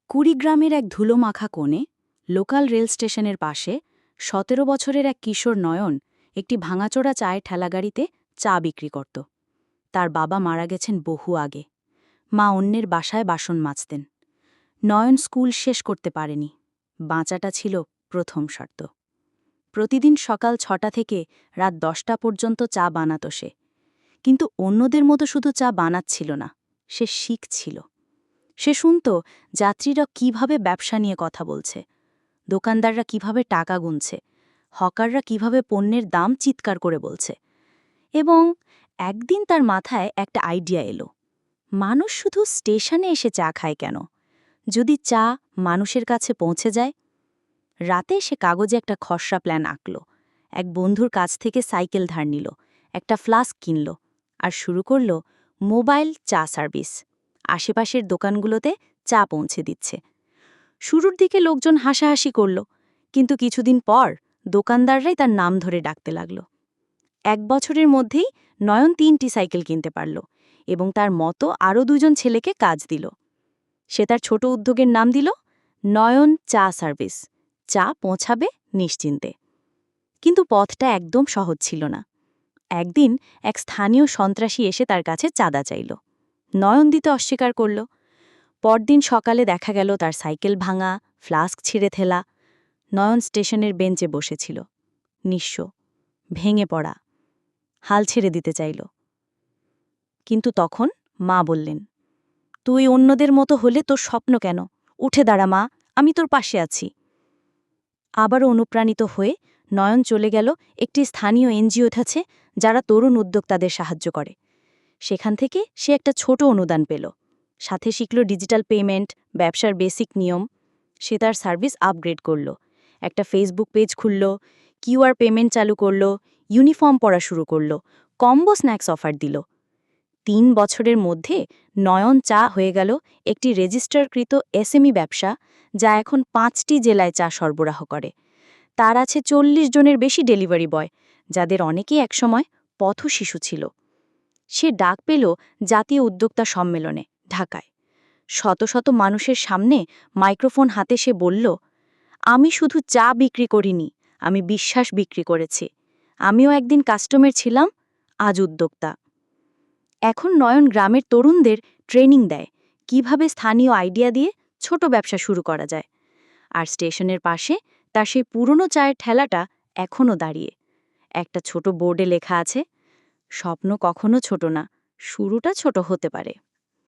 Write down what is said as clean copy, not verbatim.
কুড়িগ্রামের এক ধুলোমাখা কোণে লোকাল রেল স্টেশনের পাশে ১৭ বছরের এক কিশোর নয়ন একটি ভাঙাচোরা চায়ের ঠেলাগাড়িতে চা বিক্রি করত। তার বাবা মারা গেছেন বহু আগে। মা অন্যের বাসায় বাসন মাজতেন। নয়ন স্কুল শেষ করতে পারেনি। বাঁচাটা ছিল প্রথম শর্ত। প্রতিদিন সকাল ৬টা থেকে রাত ১০টা পর্যন্ত চা বানাত সে। কিন্তু অন্যদের মতো শুধু চা বানাচ্ছিল না, সে শিখছিল। সে শুনত যাত্রীরা কিভাবে ব্যবসা নিয়ে কথা বলছে, দোকানদাররা কিভাবে টাকা গুনছে, হকাররা কিভাবে পণ্যের দাম চিৎকার করে বলছে। এবং একদিন তার মাথায় একটা আইডিয়া এলো, মানুষ শুধু স্টেশনে এসে চা খায় কেন, যদি চা মানুষের কাছে পৌঁছে যায়। রাতে সে কাগজে একটা খসড়া প্ল্যান আঁকল, এক বন্ধুর কাছ থেকে সাইকেল ধার নিল, একটা ফ্লাস্ক কিনল, আর শুরু করল মোবাইল চা সার্ভিস। আশেপাশের দোকানগুলোতে চা পৌঁছে দিচ্ছে। শুরুর দিকে লোকজন হাসাহাসি করল, কিন্তু কিছুদিন পর দোকানদাররাই তার নাম ধরে ডাকতে লাগল। ১ বছরের মধ্যেই নয়ন ৩টি সাইকেল কিনতে পারল এবং তার মতো আরও ২জন ছেলেকে কাজ দিল। সে তার ছোট উদ্যোগের নাম দিল নয়ন চা সার্ভিস, চা পৌঁছাবে নিশ্চিন্তে। কিন্তু পথটা একদম সহজ ছিল না। একদিন এক স্থানীয় সন্ত্রাসী এসে তার কাছে চাঁদা চাইল। নয়ন দিতে অস্বীকার করল। পরদিন সকালে দেখা গেল তার সাইকেল ভাঙা, ফ্লাস্ক ছিঁড়ে থেলা। নয়ন স্টেশনের বেঞ্চে বসেছিল, নিঃস্ব, ভেঙে পড়া, হাল ছেড়ে দিতে চাইল। কিন্তু তখন মা বললেন, তুই অন্যদের মতো হলে তোর স্বপ্ন কেন, উঠে দাঁড়া মা, আমি তোর পাশে আছি। আবারও অনুপ্রাণিত হয়ে নয়ন চলে গেল একটি স্থানীয় এনজিওর কাছে, যারা তরুণ উদ্যোক্তাদের সাহায্য করে। সেখান থেকে সে একটা ছোট অনুদান পেল, সাথে শিখল ডিজিটাল পেমেন্ট, ব্যবসার বেসিক নিয়ম। সে তার সার্ভিস আপগ্রেড করল, একটা ফেসবুক পেজ খুলল, কিউআর পেমেন্ট চালু করল, ইউনিফর্ম পরা শুরু করল, কম্বো স্ন্যাক্স অফার দিল। ৩ বছরের মধ্যে নয়ন চা হয়ে গেল একটি রেজিস্টারকৃত এসএমই ব্যবসা, যা এখন ৫টি জেলায় চা সরবরাহ করে। তার আছে ৪০ জনের বেশি ডেলিভারি বয়, যাদের অনেকেই একসময় পথশিশু ছিল। সে ডাক পেল জাতীয় উদ্যোক্তা সম্মেলনে ঢাকায়। শত শত মানুষের সামনে মাইক্রোফোন হাতে সে বলল, আমি শুধু চা বিক্রি করিনি, আমি বিশ্বাস বিক্রি করেছি। আমিও একদিন কাস্টমার ছিলাম, আজ উদ্যোক্তা। এখন নয়ন গ্রামের তরুণদের ট্রেনিং দেয় কিভাবে স্থানীয় আইডিয়া দিয়ে ছোট ব্যবসা শুরু করা যায়। আর স্টেশনের পাশে তার সেই পুরনো চায়ের ঠেলাটা এখনও দাঁড়িয়ে। একটা ছোট বোর্ডে লেখা আছে, স্বপ্ন কখনো ছোট না, শুরুটা ছোট হতে পারে।